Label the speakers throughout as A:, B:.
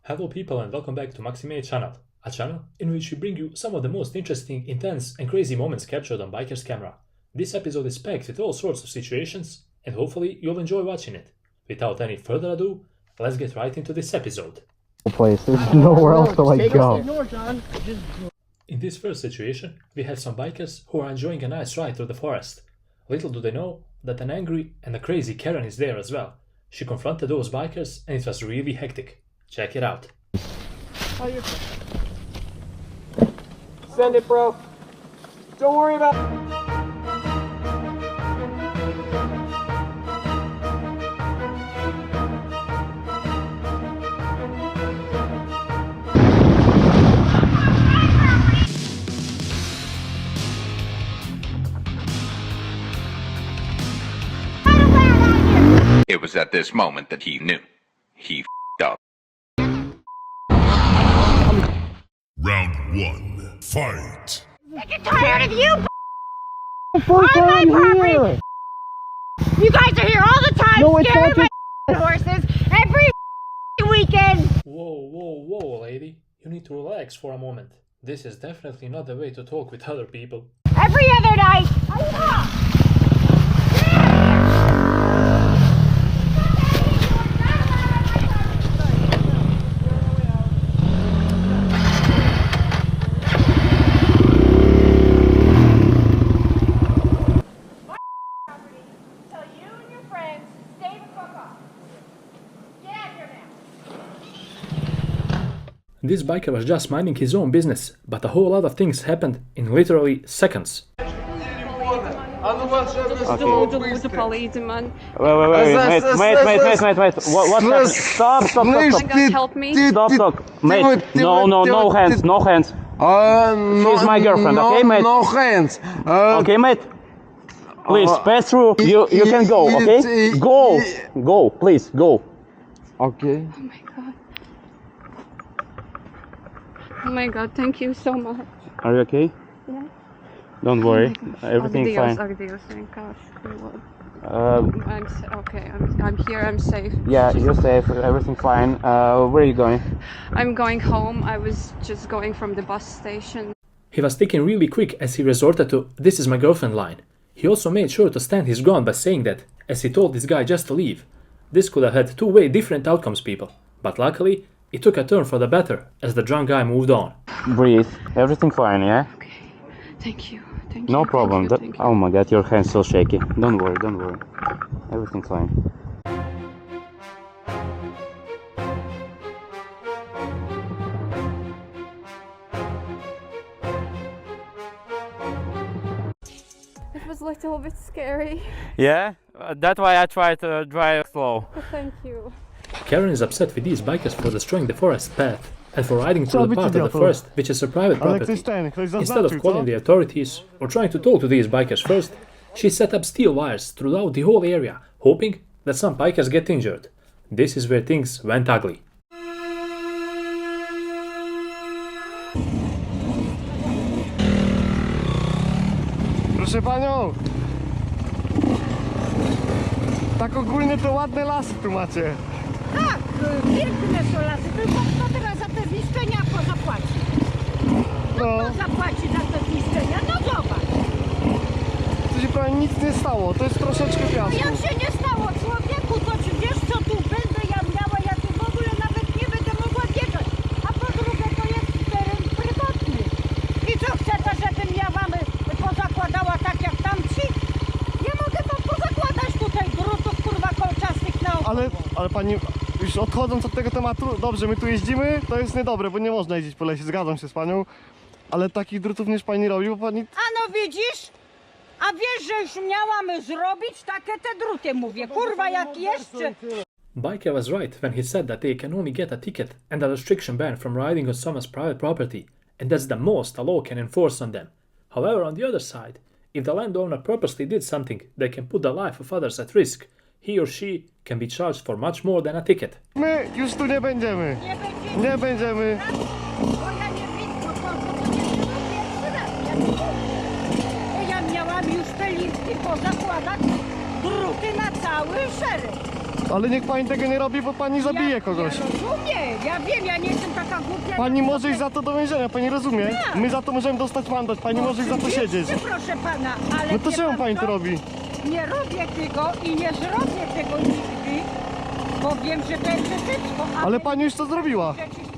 A: Hello people and welcome back to Maxi channel, a channel in which we bring you some of the most interesting, intense and crazy moments captured on bikers' camera. This episode is packed with all sorts of situations and hopefully you'll enjoy watching it. Without any further ado, let's get right into this episode.
B: Place. There's nowhere else to like go.
A: In this first situation, we have some bikers who are enjoying a nice ride through the forest. Little do they know that an angry and a crazy Karen is there as well. She confronted those bikers and it was really hectic. Check it out.
C: Send it, bro. Don't worry about it.
D: It was at this moment that he knew. He f***ed up.
E: Round 1, fight!
F: I get tired of you on my property! You guys are here all the time scaring my horses every weekend!
A: Whoa, lady. You need to relax for a moment. This is definitely not the way to talk with other people.
F: Every other night!
A: This biker was just minding his own business, but a whole lot of things happened in literally seconds.
B: Okay.
G: Policeman.
B: Wait. What happened? Stop.
G: Help me.
B: Stop. Mate, no hands. She's my girlfriend, okay, mate?
C: No hands.
B: Okay, mate. Please, pass through. You can go, okay? Go, please, go.
C: Okay.
G: Oh my god, thank you so much.
B: Are you okay?
G: Yeah.
B: Don't worry, everything's fine.
G: I'm here, I'm safe.
B: Yeah, you're safe, everything's fine. Where are you going?
G: I'm going home. I was just going from the bus station.
A: He was thinking really quick as he resorted to "this is my girlfriend" line. He also made sure to stand his ground by saying that, as he told this guy just to leave. This could have had two-way different outcomes, people. But luckily, it took a turn for the better as the drunk guy moved on.
B: Breathe, everything fine, yeah?
G: Okay, thank you.
B: No problem.
G: Thank you.
B: Oh my god, your hand's so shaky. Don't worry. Everything's fine.
G: It was a little bit scary.
B: Yeah? That's why I try to drive slow.
G: Thank you.
A: Karen is upset with these bikers for destroying the forest path and for riding through the part of the forest which is her private property. Instead of calling the authorities or trying to talk to these bikers first, she set up steel wires throughout the whole area, hoping that some bikers get injured. This is where things went ugly.
C: Proszę panią. Tak ogólnie to ładne lasy tu macie.
F: Tak, piękne są lasy, tylko kto teraz za te zniszczenia zapłaci? Kto zapłaci za te zniszczenia? No zobacz.
C: Tu się prawie nic nie stało, to jest troszeczkę piasku.
F: Jak się nie stało, człowieku, to czy wiesz co tu będę ja miała? Ja tu w ogóle nawet nie będę mogła biegać. A po drugie to jest teren prywatny. I co chcecie, żebym ja wam pozakładała tak jak tamci? Ja mogę wam pozakładać tutaj grutów kurwa kolczastych na oku.
C: Ale pani, już odchodząc od tego tematu, dobrze, my tu jeździmy, to jest niedobre, bo nie można jeździć po lesie, zgadzam się z panią. Ale takich drutów niż pani robi, bo pani...
F: A no widzisz? A wiesz, że już miałam zrobić takie te druty, mówię, kurwa, jak jeszcze...
A: Biker was right when he said that they can only get a ticket and a restriction ban from riding on someone's private property, and that's the most a law can enforce on them. However, on the other side, if the landowner purposely did something that can put the life of others at risk, he or she can be charged for much more than a ticket.
C: My już tu nie będziemy. Nie będziemy.
F: Bo ja nie widzę, to nie było pierwszy raz. Ja miałam już te listki pozakładać druty na cały szereg.
C: Ale niech pani tego nie robi, bo pani zabije kogoś.
F: Ja rozumiem, ja wiem, ja nie jestem taka głupia.
C: Pani może iść za to do więzienia, pani rozumie? My za to możemy dostać mandat, pani może iść za to siedzieć.
F: Proszę pana, ale
C: No to
F: wie
C: czemu
F: pan
C: pani
F: co?
C: to robi?
F: Nie robię tego i nie zrobię tego nigdy, bo wiem, że to jest przestępstwo.
C: Ale pani już to zrobiła.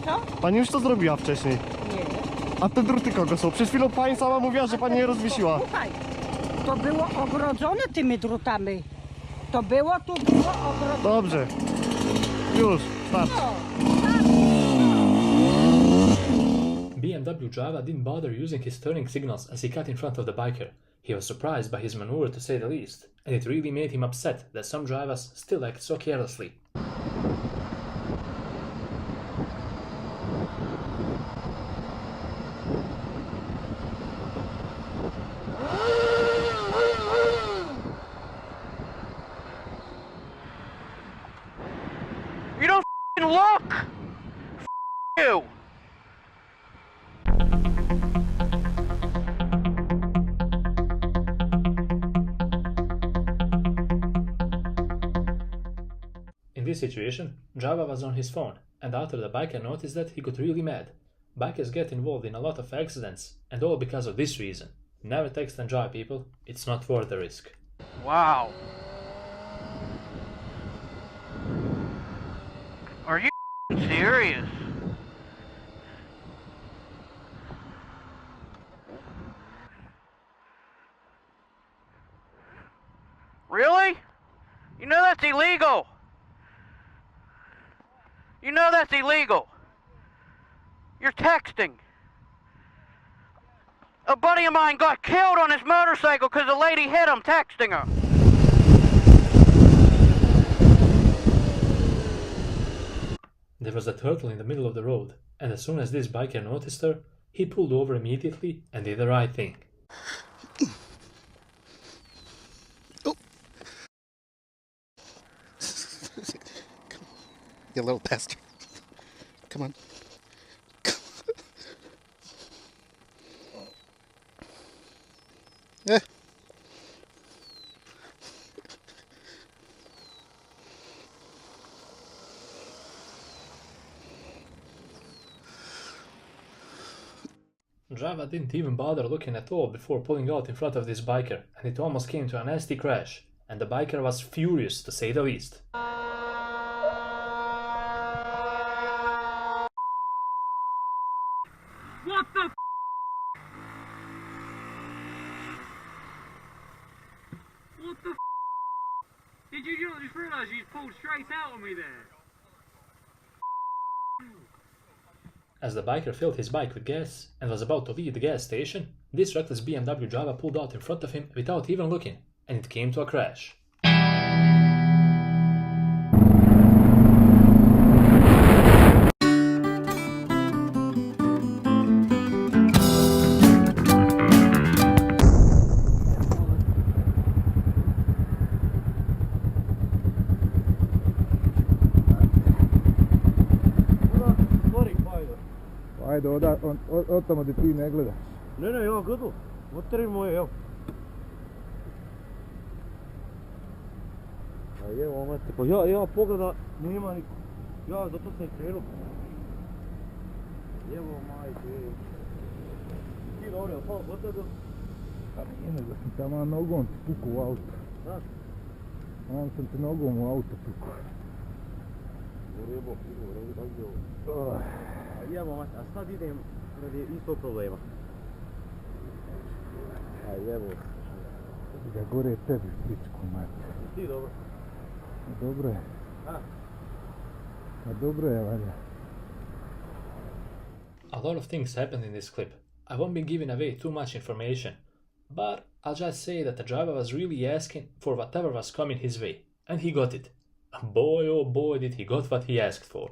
F: Co?
C: Pani już to zrobiła wcześniej.
F: Nie.
C: A te druty kogo są? Przed chwilą pani sama mówiła, że pani je rozwiesiła.
F: Słuchaj, to było ogrodzone tymi drutami. To było ogrodzone.
C: Dobrze. Już, start.
A: BMW driver didn't bother using his turning signals as he cut in front of the biker. He was surprised by his maneuver to say the least, and it really made him upset that some drivers still act so carelessly.
H: You don't f***ing look! F*** you!
A: In this situation, Java was on his phone, and after the biker noticed that, he got really mad. Bikers get involved in a lot of accidents, and all because of this reason. Never text and drive, people. It's not worth the risk.
H: Wow. Are you f***ing serious? Really? You know that's illegal. You know that's illegal. You're texting. A buddy of mine got killed on his motorcycle because the lady hit him texting her.
A: There was a turtle in the middle of the road, and as soon as this biker noticed her, he pulled over immediately and did the right thing.
I: Oh. You little bastard. Come on. Eh.
A: Java didn't even bother looking at all before pulling out in front of this biker, and it almost came to a nasty crash, and the biker was furious to say the least.
H: What the f***? What the f***? Did you not just realise you just pulled straight out on me there?
A: As the biker filled his bike with gas and was about to leave the gas station, this reckless BMW driver pulled out in front of him without even looking, and it came to a crash.
J: Ajde, od tamo gdje ti ne gledaš.
C: Ne, ja gledu. Otri moje, evo. A evo, mate, pa ja pogleda, nema niko. Ja zato sam krenuo. Evo, majke. Ti dobro, pa gotovo.
J: Pa nije nego sam tamo nogom ti puku u auto.
C: Znaš?
J: Tamo sam ti nogom u auto puku.
C: Jebo, tako je ovo. Evo, mate, a sad idem radi istog problema. Aj, evo.
J: Da gore tebi pičku, mate.
C: Ti dobro?
J: Dobro je.
C: A?
J: Pa dobro je, valja.
A: A lot of things happened in this clip. I won't be giving away too much information, but I'll just say that the driver was really asking for whatever was coming his way, and he got it. Boy oh boy did he got what he asked for.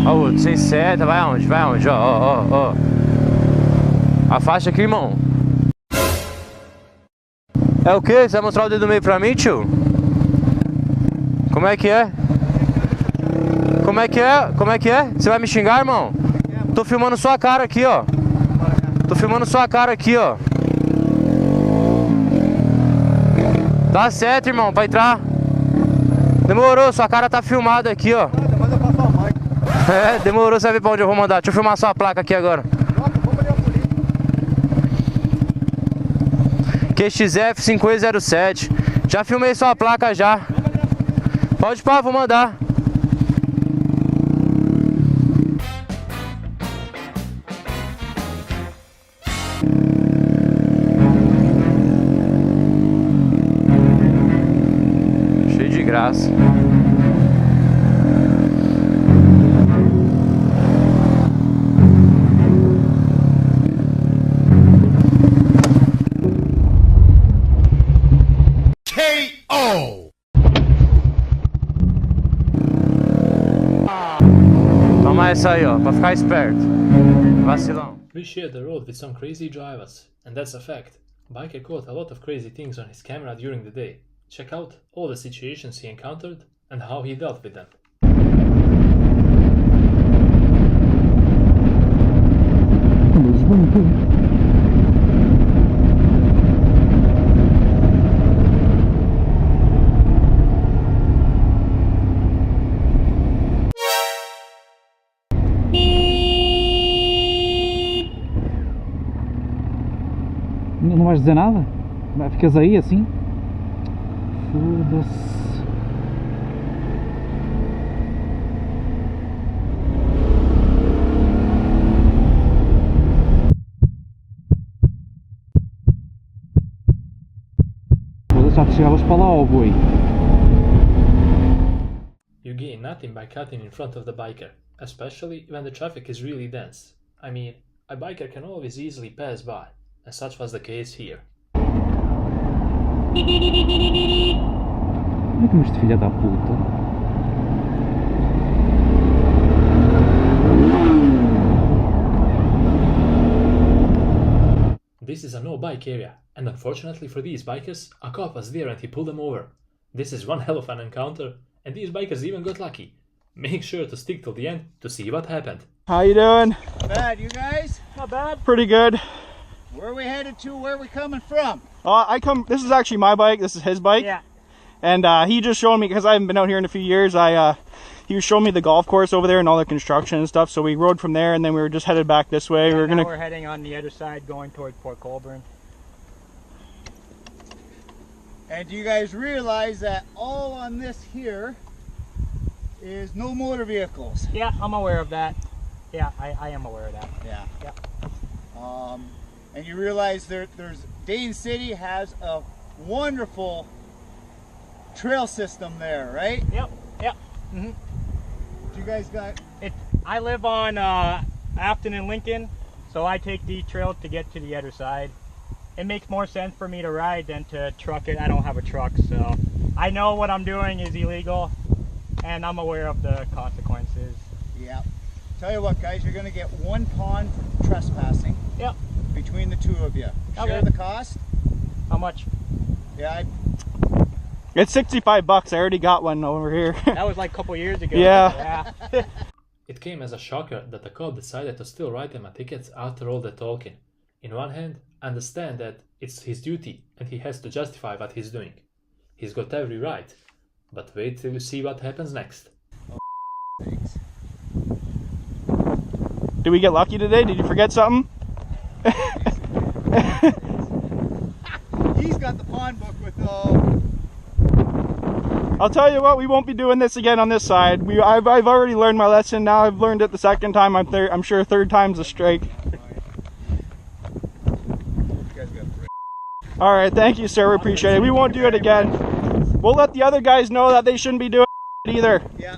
B: Ô, 107, vai onde? Vai onde? Ó. Afasta aqui, irmão. É o quê? Você vai mostrar o dedo do meio pra mim, tio? Como
K: Como é que é? Como é que é? Como é que é? Você vai me xingar, irmão? Tô filmando sua cara aqui, ó. Tô filmando sua cara aqui, ó. Tá certo, irmão, pra entrar. Demorou, sua cara tá filmada aqui, ó.
C: Manda passar o mic.
K: É, demorou, você vai ver pra onde eu vou mandar. Deixa eu filmar sua placa aqui agora. QXF5807. Já filmei sua placa já. Pode pá, vou mandar. Cheio de graça.
E: KO!
K: Toma essa aí, ó, pra ficar esperto. Vacilão.
A: We share the road with some crazy drivers, and that's a fact. Biker caught a lot of crazy things on his camera during the day. Check out all the situations he encountered and how he dealt with them.
J: Não vais dizer nada? Ficas aí assim? Foda-se. Já te chegavas para lá, ó boi.
A: You gain nothing by cutting in front of the biker, especially when the traffic is really dense. I mean, a biker can always easily pass by, and such was the case here.
J: Como é que este filho da puta?
A: This is a no-bike area, and unfortunately for these bikers, a cop was there and he pulled them over. This is one hell of an encounter, and these bikers even got lucky. Make sure to stick till the end to see what happened.
L: How you doing?
M: Bad, you guys?
L: Not bad. Pretty good.
M: Where are we headed to? Where are we coming from?
L: This is actually my bike. This is his bike.
M: Yeah.
L: And he just showed me, because I haven't been out here in a few years, he was showing me the golf course over there and all the construction and stuff. So we rode from there, and then we were just headed back this way.
M: Yeah, we're heading on the other side, going towards Port Colborne. And do you guys realize that all on this here is no motor vehicles?
N: Yeah, I'm aware of that. Yeah, I am aware of that.
M: Yeah. And you realize there's Dane City has a wonderful trail system there, right?
N: Yep. Mm-hmm.
M: You guys got
N: it. I live on Afton and Lincoln, so I take the trail to get to the other side. It makes more sense for me to ride than to truck it. I don't have a truck, so I know what I'm doing is illegal, and I'm aware of the consequences.
M: Yeah. Tell you what, guys, you're going to get one pond for trespassing.
N: Yep.
M: Between the two of you.
N: Okay.
M: Share the cost.
N: How much?
M: Yeah,
L: it's $65. I already got one over here.
N: That was like a couple years ago.
L: Yeah.
A: It came as a shocker that the cop decided to still write him a ticket after all the talking. In one hand, understand that it's his duty and he has to justify what he's doing. He's got every right. But wait till you see what happens next.
M: Oh, thanks.
L: Did we get lucky today? Did you forget something?
M: He's got the pawn book with
L: I'll tell you what, we won't be doing this again on this side. I've already learned my lesson. Now I've learned it the second time. I'm sure third time's a strike. All right, thank you, sir. We appreciate it. We won't do it again. We'll let the other guys know that they shouldn't be doing it either.
M: Yeah.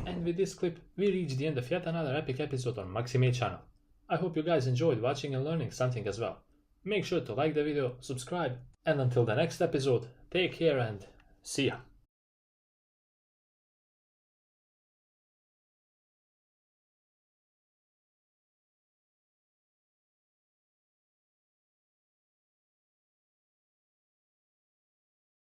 A: And with this clip, we reach the end of yet another epic episode on Maxi channel. I hope you guys enjoyed watching and learning something as well. Make sure to like the video, subscribe, and until the next episode, take care and see ya.